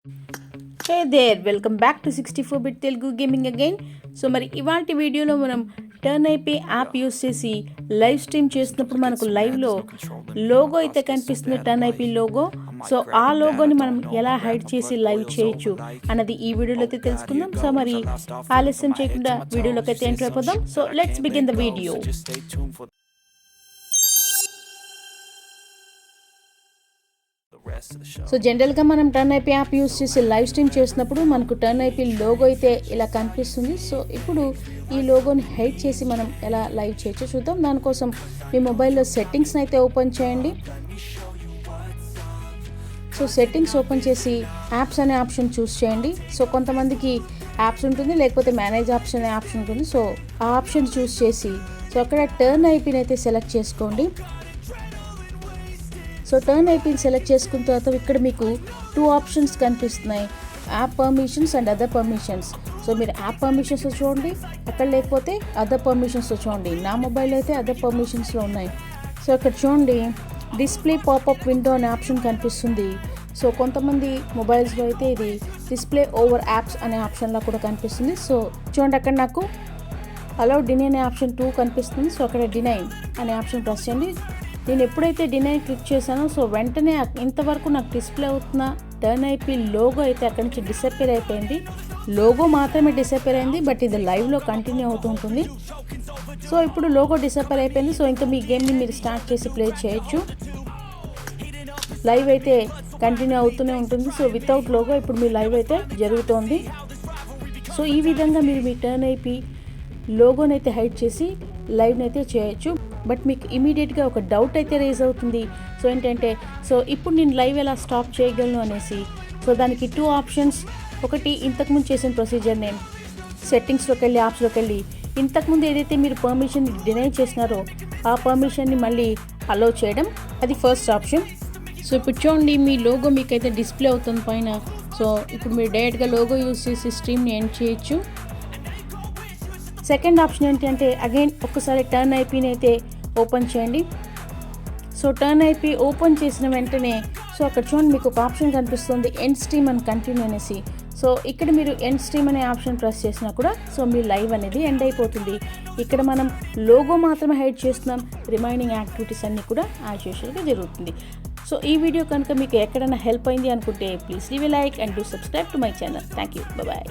Hey there, welcome back to 64-bit Telugu gaming again. So మరి ఇవాంటి వీడియోలో మనం turn అయిపోయి యాప్ యూస్ చేసి లైవ్ స్ట్రీమ్ చేస్తున్నప్పుడు మనకు లైవ్లో లోగో అయితే కనిపిస్తుంది, టర్న్ అయిపోయి లోగో. సో ఆ లోగోని మనం ఎలా హైడ్ చేసి లైవ్ చేయొచ్చు అన్నది ఈ వీడియోలో అయితే తెలుసుకుందాం. సో మరి ఆలస్యం చేయకుండా వీడియోలోకి అయితే ఎంటర్ అయిపోదాం. So let's begin the video. So జనరల్గా మనం టర్న్ ఐపీ యాప్ యూస్ చేసి లైవ్ స్ట్రీమ్ చేసినప్పుడు మనకు టర్న్ ఐపీ లోగో అయితే ఇలా కనిపిస్తుంది. సో ఇప్పుడు ఈ లోగోని హైడ్ చేసి మనం ఎలా లైవ్ చేయొచ్చో చూద్దాం. దానికోసం మీ మొబైల్లో సెట్టింగ్స్ని అయితే ఓపెన్ చేయండి. సో సెట్టింగ్స్ ఓపెన్ చేసి యాప్స్ అనే ఆప్షన్ చూస్ చేయండి. సో కొంతమందికి యాప్స్ ఉంటుంది, లేకపోతే మేనేజ్ ఆప్షన్ అనే ఆప్షన్ ఉంటుంది. సో ఆ ఆప్షన్ చూస్ చేసి సో అక్కడ టర్న్ ఐపీని అయితే సెలెక్ట్ చేసుకోండి. సో టర్న్ ఐపీని సెలెక్ట్ చేసుకున్న తర్వాత ఇక్కడ మీకు 2 ఆప్షన్స్ కనిపిస్తున్నాయి, app permissions and other permissions. So మీరు యాప్ పర్మిషన్స్లో చూడండి, అక్కడ లేకపోతే అదర్ పర్మిషన్స్లో చూడండి. నా మొబైల్ అయితే అదర్ పర్మిషన్స్లో ఉన్నాయి. సో అక్కడ చూడండి, డిస్ప్లే పాపప్ విండో అనే ఆప్షన్ కనిపిస్తుంది. సో కొంతమంది మొబైల్స్లో అయితే ఇది డిస్ప్లే ఓవర్ యాప్స్ అనే ఆప్షన్లో కూడా కనిపిస్తుంది. సో చూడండి, అక్కడ నాకు అలౌ డినై అనే ఆప్షన్ 2 కనిపిస్తుంది. సో అక్కడ డినై అనే ఆప్షన్ ప్రెస్ చేయండి. నేను ఎప్పుడైతే డినై క్లిక్ చేశానో సో వెంటనే ఇంతవరకు నాకు డిస్ప్లే అవుతున్న టర్న్ ఐపీ లోగో అయితే అక్కడి నుంచి డిసప్పేర్ అయిపోయింది. లోగో మాత్రమే డిసప్పేర్ అయింది, బట్ ఇది లైవ్లో కంటిన్యూ అవుతూ ఉంటుంది. సో ఇప్పుడు లోగో డిసప్పేర్ అయిపోయింది. సో ఇంకా మీ గేమ్ని మీరు స్టార్ట్ చేసి ప్లే చేయొచ్చు. లైవ్ అయితే కంటిన్యూ అవుతూనే ఉంటుంది. సో వితౌట్ లోగో ఇప్పుడు మీ లైవ్ అయితే జరుగుతోంది. సో ఈ విధంగా మీరు మీ టర్న్ ఐపీ లోగోని అయితే హైడ్ చేసి లైవ్ని అయితే చేయొచ్చు. బట్ మీకు ఇమీడియట్గా ఒక డౌట్ అయితే రేజ్ అవుతుంది. సో ఏంటంటే, సో ఇప్పుడు నేను లైవ్ ఎలా స్టాప్ చేయగలను అనేసి. సో దానికి 2 ఆప్షన్స్. ఒకటి, ఇంతకుముందు చేసిన ప్రొసీజర్ నేమ్ సెట్టింగ్స్లోకి వెళ్ళి యాప్స్లోకి వెళ్ళి ఇంతకుముందు ఏదైతే మీరు పర్మిషన్ డినై చేసినారో ఆ పర్మిషన్ని మళ్ళీ అలౌ చేయడం, అది ఫస్ట్ ఆప్షన్. సో ఇప్పుడు చూడండి, మీ లోగో మీకైతే డిస్ప్లే అవుతుంది పైన. సో ఇప్పుడు మీరు డైరెక్ట్గా లోగో యూజ్ చేసి స్ట్రీమ్ని ఎండ్ చేయొచ్చు. సెకండ్ ఆప్షన్ ఏంటంటే, అగైన్ ఒక్కసారి టర్న్ ఐపీని అయితే ఓపెన్ చేయండి. సో టర్న్ ఐపీ ఓపెన్ చేసిన వెంటనే సో అక్కడ చూడండి, మీకు ఒక ఆప్షన్ కనిపిస్తుంది, ఎండ్ స్ట్రీమ్ అండ్ కంటిన్యూ అనేసి. సో ఇక్కడ మీరు ఎండ్ స్ట్రీమ్ అనే ఆప్షన్ ప్రెస్ చేసినా కూడా సో మీ లైవ్ అనేది ఎండ్ అయిపోతుంది. ఇక్కడ మనం లోగో మాత్రమే హైడ్ చేస్తున్నాం, రిమైనింగ్ యాక్టివిటీస్ అన్నీ కూడా యాజ్ యూజువల్గా జరుగుతుంది. సో ఈ వీడియో కనుక మీకు ఎక్కడైనా హెల్ప్ అయింది అనుకుంటే please leave a like and do subscribe to my channel. Thank you, bye.